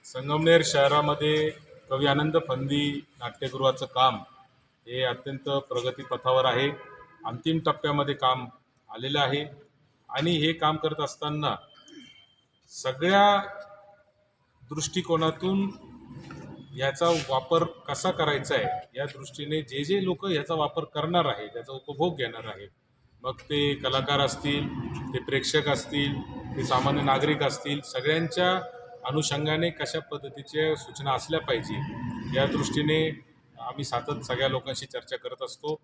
संगमनेर शहरामध्ये कवी आनंद फंदी नाट्यगृहाचं काम हे अत्यंत प्रगतीपथावर आहे. अंतिम टप्प्यामध्ये काम आलेलं आहे आणि हे काम करत असताना सगळ्या दृष्टिकोनातून याचा वापर कसा करायचा आहे या दृष्टीने जे लोक याचा वापर करणार आहे, त्याचा उपभोग घेणार आहे, मग ते कलाकार असतील, ते प्रेक्षक असतील, ते सामान्य नागरिक असतील, सगळ्यांच्या अनुषंगाने कशा पद्धतीच्या सूचना असल्या पाहिजे या दृष्टीने आम्ही सगळ्या लोकांशी चर्चा करत असतो.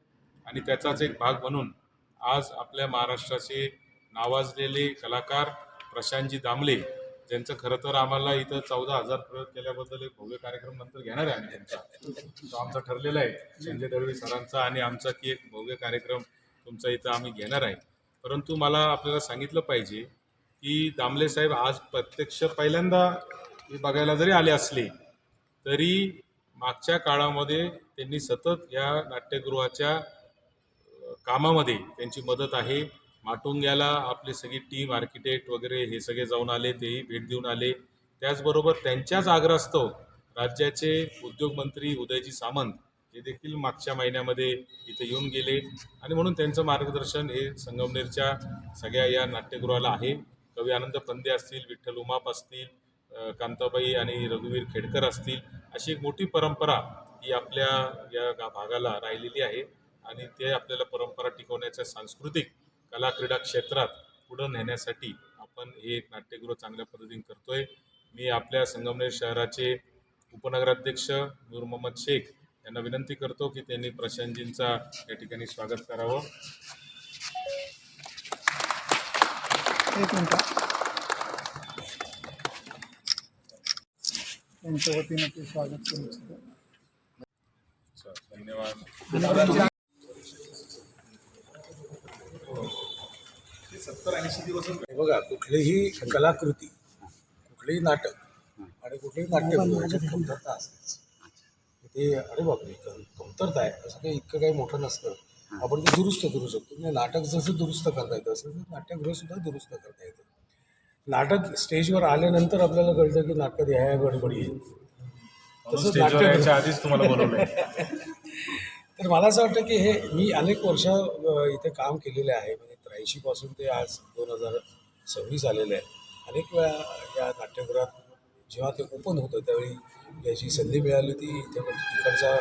आणि त्याचाच एक भाग म्हणून आज आपल्या महाराष्ट्राचे नावाजलेले कलाकार प्रशांतजी दामले, ज्यांचं खरं तर आम्हाला इथं 14,000 प्रयोग केल्याबद्दल एक भव्य कार्यक्रम नंतर घेणार आहे आम्ही त्यांचा, तो आमचा ठरलेला आहे संजय दळवी सरांचा आणि आमचा की एक भव्य कार्यक्रम तुमचा इथं आम्ही घेणार आहे. परंतु मला आपल्याला सांगितलं पाहिजे की दामले साहेब आज प्रत्यक्ष पहिल्यांदा बघायला जरी आले असले तरी मागच्या काळामध्ये त्यांनी सतत या नाट्यगृहाच्या कामामध्ये त्यांची मदत आहे. माटुंग्याला आपली सगळी टीम, आर्किटेक्ट वगैरे हे सगळे जाऊन आले, तेही भेट देऊन आले. त्याचबरोबर त्यांच्याच आग्रहास्तव राज्याचे उद्योगमंत्री उदयजी सामंत हे देखील मागच्या महिन्यामध्ये इथे येऊन गेले आणि म्हणून त्यांचं मार्गदर्शन हे संगमनेरच्या सगळ्या या नाट्यगृहाला आहे. कवी आनंद फंदे असतील, विठ्ठल उमाप असतील, कांताबाई आणि रघुवीर खेडकर असतील, अशी एक मोठी परंपरा ही आपल्या या भागाला राहिलेली आहे आणि ते आपल्याला परंपरा टिकवण्याच्या सांस्कृतिक कला क्रीडा क्षेत्रात पुढं नेण्यासाठी आपण हे एक नाट्यगृह चांगल्या पद्धतीने करतोय. मी आपल्या संगमनेर शहराचे उपनगराध्यक्ष नूर मोहम्मद शेख यांना विनंती करतो की त्यांनी प्रशांतजींचा या ठिकाणी स्वागत करावं. त्यांच्या वतीने ते स्वागत करू इच्छितो. धन्यवाद. 70-80 दिवस बघा, कुठलीही कलाकृती, कुठलीही नाटक आणि कुठलीही नाट्यगृह कमतरता असतेच. ते अरे बापरे कमतरता आहे असं काही इतकं काही मोठं नसतं, आपण ते दुरुस्त करू शकतो. म्हणजे नाटक जसं दुरुस्त करता येतं असं नाट्यगृहसुद्धा दुरुस्त करता येतं. नाटक स्टेजवर आल्यानंतर आपल्याला कळतं की नाटकात ह्या गडबडी आहे. तसंच नाट्याच्या आधीच तुम्हाला बोलवलंय. तर मला असं वाटतं की हे मी अनेक वर्ष इथे काम केलेले आहे. म्हणजे 83 पासून ते आज 2026 आलेलं आहे. अनेक वेळा या नाट्यगृहात जेव्हा ते ओपन होतं त्यावेळी याची संधी मिळाली होती. इकडचा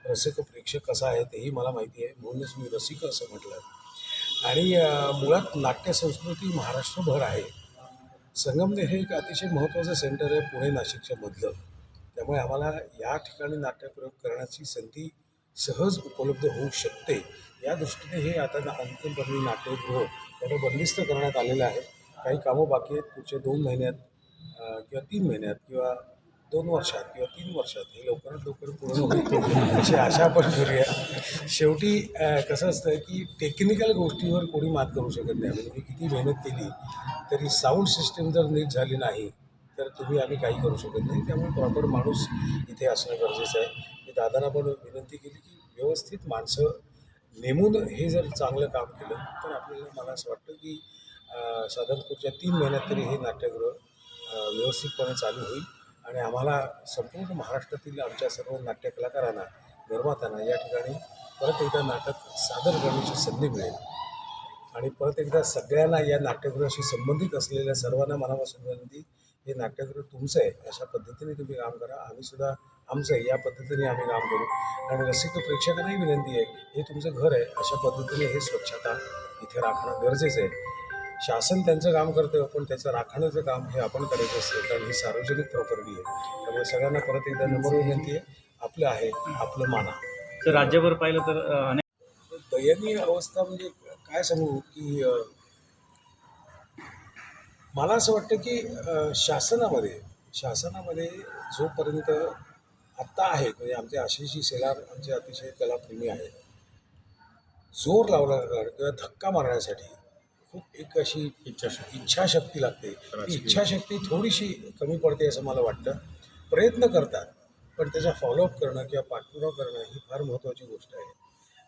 रसिक प्रेक्षक कसा आहे तेही मला माहिती आहे, म्हणूनच मी रसिक असं म्हटलं. आणि मुळात नाट्यसंस्कृती महाराष्ट्रभर आहे. संगमनेर हे एक अतिशय महत्त्वाचं सेंटर आहे पुणे नाशिकच्या मधलं. त्यामुळे आम्हाला या ठिकाणी नाट्यप्रयोग करण्याची संधी सहज उपलब्ध होऊ शकते. या दृष्टीने हे आता अंतिमपर्यंत नाट्यगृह त्याला बंदिस्त करण्यात आलेलं आहे. काही कामं बाकी आहेत, पुढच्या 2 महिन्यात किंवा 3 महिन्यात किंवा 2 वर्षात किंवा 3 वर्षात हे लवकरात लवकर पूर्ण होईल अशी आशा आपण करूया. शेवटी कसं असतं की टेक्निकल गोष्टीवर कोणी मात करू शकत नाही. म्हणजे मी किती मेहनत केली तरी साऊंड सिस्टीम जर नीट झाली नाही तर आम्ही काही करू शकत नाही. त्यामुळे प्रॉपर माणूस इथे असणं गरजेचं आहे. मी दादांना पण विनंती केली की व्यवस्थित माणसं नेमून हे जर चांगलं काम केलं तर आपल्याला, मला असं वाटतं की साधारण पुढच्या 3 महिन्यात तरी हे नाट्यगृह व्यवस्थितपणे चालू होईल आणि आम्हाला संपूर्ण महाराष्ट्रातील आमच्या सर्व नाट्यकलाकारांना, निर्मात्यांना या ठिकाणी परत एकदा नाटक सादर करण्याची संधी मिळेल. आणि परत एकदा सगळ्यांना या नाट्यगृहाशी संबंधित असलेल्या सर्वांना मनापासून विनंती, हे नाट्यगृह तुमचं आहे, अशा पद्धतीने तुम्ही काम करा. आम्हीसुद्धा आमचं आहे, या पद्धतीने आम्ही काम करू. आणि रसिक प्रेक्षकांनाही विनंती आहे, हे तुमचं घर आहे, अशा पद्धतीने हे स्वच्छता इथे राखणं गरजेचं आहे. शासन त्यांचं काम करतं, पण त्याचं राखण्याचं काम हे आपण करायचं असतं, कारण ही सार्वजनिक प्रॉपर्टी आहे. त्यामुळे सगळ्यांना परत एकदा नम्र विनंती आहे, आपलं आहे आपलं माना. तर राज्यभर पाहिलं तर दयनीय अवस्था म्हणजे काय सांगू की मला असं वाटतं की शासनामध्ये जोपर्यंत आत्ता आहेत, म्हणजे आमचे आशिषजी सेलार आमचे अतिशय कलाप्रेमी आहेत, जोर लावला किंवा धक्का मारण्यासाठी खूप एक अशी इच्छाशक्ती लागते. ती इच्छाशक्ती थोडीशी कमी पडते असं मला वाटतं. प्रयत्न करतात, पण त्याचा फॉलोअप करणं किंवा पाठपुरावा करणं ही फार महत्त्वाची गोष्ट आहे.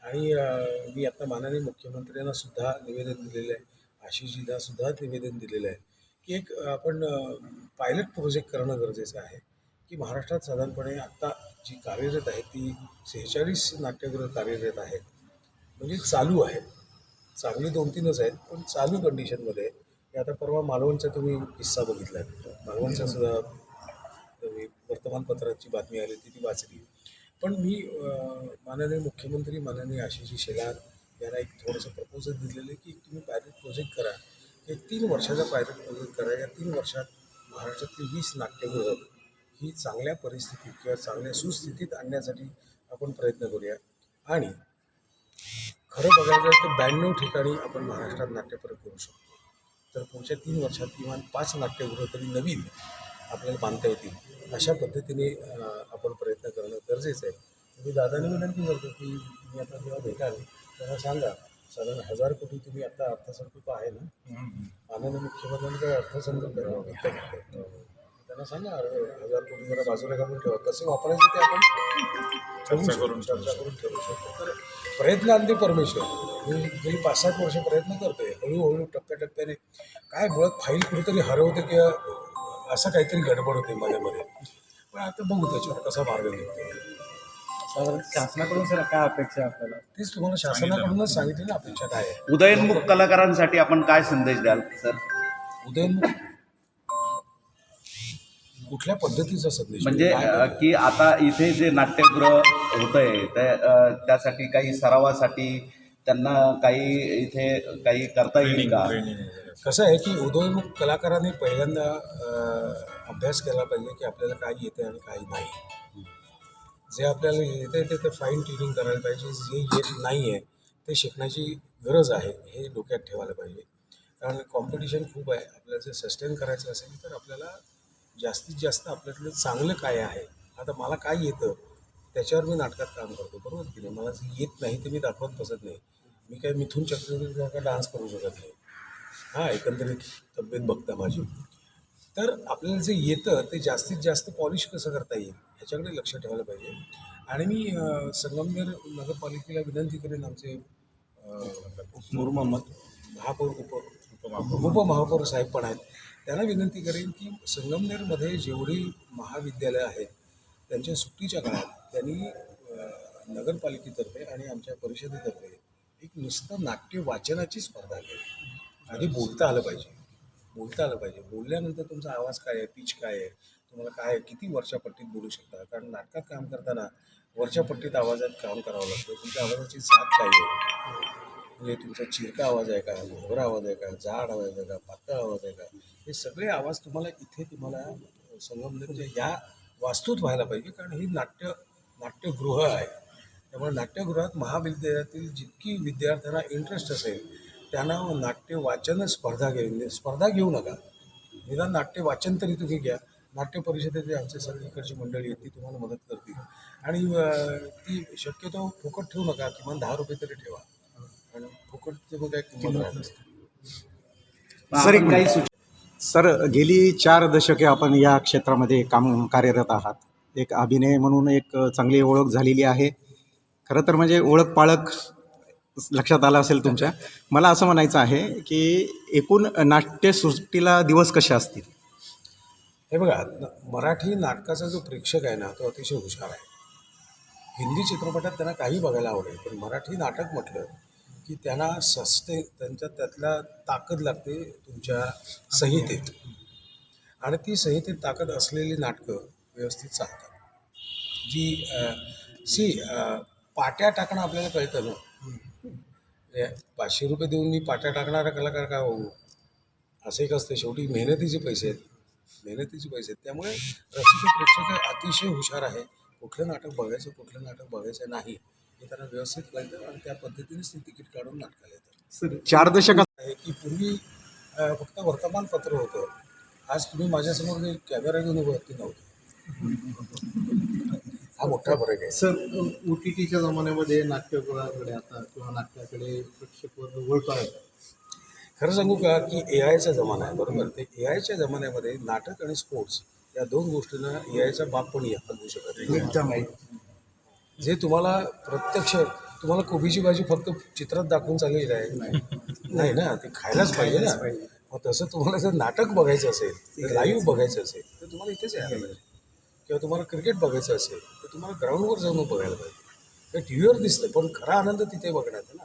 आणि मी आता माननीय मुख्यमंत्र्यांना सुद्धा निवेदन दिलेलं आहे, आशिषजींना सुद्धा निवेदन दिलेलं आहे की एक आपण पायलट प्रोजेक्ट करणं गरजेचं आहे की महाराष्ट्रात साधारणपणे आत्ता जी कार्यरत आहे ती 46 नाट्यगृह कार्यरत आहेत, म्हणजे चालू आहे. चांगली 2-3च आहेत, पण चालू कंडिशनमध्ये आहे. हे आता परवा मालवणचा तुम्ही किस्सा बघितला आहे, मालवणचा सुद्धा तुम्ही वर्तमानपत्राची बातमी आली ती वाचली. पण मी माननीय मुख्यमंत्री माननीय आशिष शेलार यांना एक थोडंसं प्रपोजल दिलेलं आहे की तुम्ही पायलट प्रोजेक्ट करा, एक 3 वर्षाचा पायलट प्रोजेक्ट करा. या 3 वर्षात महाराष्ट्रातली 20 नाट्यगृह ही चांगल्या परिस्थितीत किंवा चांगल्या सुस्थितीत आणण्यासाठी आपण प्रयत्न करूया. आणि खरं बघायचं तर 92 ठिकाणी आपण महाराष्ट्रात नाट्यप्रयोग करू शकतो. तर पुढच्या 3 वर्षात किमान 5 नाट्यगृह तरी नवीन आपल्याला बांधता येतील, अशा पद्धतीने आपण प्रयत्न करणं गरजेचं आहे. मी दादांनी विनंती करतो की तुम्ही आता जेव्हा भेटाल त्यांना सांगा, साधारण 1000 कोटी तुम्ही आता अर्थसंकल्प आहे ना, माननीय मुख्यमंत्र्यांचा अर्थसंकल्प आहे, त्यांना सांगा 1000 कोटी जरा बाजूला काढून ठेवा, कसं वापरायचं ते आपण चर्चा करून ठेवू शकतो. तर प्रयत्नांती परमेश्वर. मी गेली 5-7 वर्ष प्रयत्न करतोय, हळूहळू टप्प्याटप्प्याने काय मुळात फाईल कुठेतरी हरवते किंवा असं काहीतरी गडबड होते मध्ये. पण आता बघू त्याच्यावर कसा मार्ग निघतो. साधारण शासनाकडून सर काय अपेक्षा आहे आपल्याला? तेच तुम्हाला शासनाकडूनच सांगितलं ना अपेक्षा काय आहे. उदयनमुख कलाकारांसाठी आपण काय संदेश द्याल सर? उदयनमुख कुठल्या पद्धतीचा संदेश म्हणजे की आता इथे जे नाट्यगृह होत आहे त्यासाठी काही सरावासाठी त्यांना काही इथे काही करता येईल का? कसं आहे की उदयनमुख कलाकारांनी पहिल्यांदा अभ्यास केला पाहिजे की आपल्याला काय येतं आणि काही नाही. जे आपल्याला येतं ते फाईन ट्युनिंग करायला पाहिजे, जे येत नाही आहे ते शिकण्याची गरज आहे हे डोक्यात ठेवायला पाहिजे. कारण कॉम्पिटिशन खूप आहे. आपल्याला जर सस्टेन करायचं असेल तर आपल्याला जास्तीत जास्त आपल्यातलं चांगलं काय आहे. आता मला काय येतं त्याच्यावर मी नाटकात काम करतो, बरोबर की नाही. मला जे येत नाही ते मी दाखवत बसत नाही. मी काय मिथून चक्रवर्तीसारखा डान्स करू शकत नाही. हां, एकंदरीत तब्येत बघता माझी. तर आपल्याला जे येतं ते जास्तीत जास्त पॉलिश कसं करता येईल ह्याच्याकडे लक्ष ठेवायला पाहिजे. आणि मी संगमनेर नगरपालिकेला विनंती करेन, आमचे महापौर उपमहापौर साहेब पण आहेत, त्यांना विनंती करेन की संगमनेरमध्ये जेवढी महाविद्यालयं आहेत त्यांच्या सुट्टीच्या काळात त्यांनी नगरपालिकेतर्फे आणि आमच्या परिषदेतर्फे एक नुसतं नाट्य वाचनाची स्पर्धा केली. आधी बोलता आलं पाहिजे. बोलल्यानंतर तुमचा आवाज काय आहे, पिच काय आहे, तुम्हाला काय किती वरच्या पट्टीत बोलू शकता. कारण नाटकात काम करताना वरच्या पट्टीत आवाजात काम करावं लागतं. तुमच्या आवाजाची साथ काय आहे, म्हणजे तुमचा चिरका आवाज आहे का, घोगरा आवाज आहे का, जाड आवाज आहे का, पातळ आवाज आहे का, हे सगळे आवाज तुम्हाला इथे तुम्हाला संगमनेरच्या या वास्तूत व्हायला पाहिजे. कारण ही नाट्यगृह आहे. त्यामुळे नाट्यगृहात महाविद्यालयातील जितकी विद्यार्थ्यांना इंटरेस्ट असेल त्यांना नाट्य वाचन स्पर्धा घेऊ नका. निदान नाट्य वाचन तरी तुम्ही घ्या. नाट्य परिषदेचे आमचे सगळीकडची मंडळी आहेत ती तुम्हाला मदत करतील. आणि ती शक्यतो फुकट ठेवू नका, किमान 10 रुपये तरी ठेवा. आणि फुकटचे काय किंमत राहत सर काही सर, गेली 4 दशके आपण या क्षेत्रामध्ये कार्यरत आहात. एक अभिनय म्हणून एक चांगली ओळख झालेली आहे. खरं तर म्हणजे ओळख पाळख लक्षात आलं असेल तुमच्या. मला असं म्हणायचं आहे की एकूण नाट्यसृष्टीला दिवस कसे असतील? हे बघा, मराठी नाटकाचा जो प्रेक्षक आहे ना तो अतिशय हुशार आहे. हिंदी चित्रपटात त्यांना काही बघायला आवडेल, पण मराठी नाटक म्हटलं की त्यांना त्यातला ताकद लागते तुमच्या संहितेत. आणि ती संहितेत ताकद असलेली नाटकं व्यवस्थित चालतात. पाट्या टाकणं आपल्याला कळतं ना. 500 रुपये देऊन मी पाट्या टाकणारा कलाकार का होऊ, असं एक असतं. शेवटी मेहनतीचे पैसे आहेत. त्यामुळे रसिक प्रेक्षक अतिशय हुशार आहे. कुठलं नाटक बघायचं कुठलं नाटक बघायचं नाही हे त्यांना व्यवस्थित कळतं आणि त्या पद्धतीनेच ते तिकीट काढून नाटकाला येतात. सर, 4 दशकात आहे की पूर्वी फक्त वर्तमानपत्र होतं. आज तुम्ही माझ्यासमोर जे कॅमेरा घेऊन उभं ते नव्हतं. हा मोठा फरक आहे. सर, OTTच्या जमान्यामध्ये नाट्यगृहाकडे आता किंवा नाट्याकडे प्रेक्षक वर्ग वळतो आहे. खरं सांगू का की AIचा जमाना आहे, बरोबर. ते AIच्या जमान्यामध्ये नाटक आणि स्पोर्ट्स या 2 गोष्टींना AIचा बाप पण हलवू शकत नाही. जे तुम्हाला प्रत्यक्ष तुम्हाला कोबीची भाजी फक्त चित्रात दाखवून चालेल काय नाही ना, ते खायलाच पाहिजे ना. मग तसं तुम्हाला जर नाटक बघायचं असेल, लाईव्ह बघायचं असेल तर तुम्हाला इथेच यायला पाहिजे. किंवा तुम्हाला क्रिकेट बघायचं असेल तर तुम्हाला ग्राउंडवर जाऊन बघायला पाहिजे. ते टी व्हीवर दिसतं पण खरा आनंद तिथे बघण्यात आहे ना.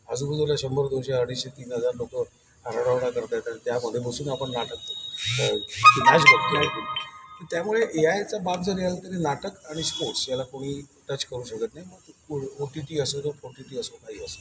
आजूबाजूला 100, 200, 250, 3,000 लोक आरडाओरडा करतायत आणि त्यामध्ये बसून आपण मॅच बघतो. तर त्यामुळे AIचा बाब जरी आला तरी नाटक आणि स्पोर्ट्स याला कोणी टच करू शकत नाही. मग OTT असो तो OTT असो काही असो.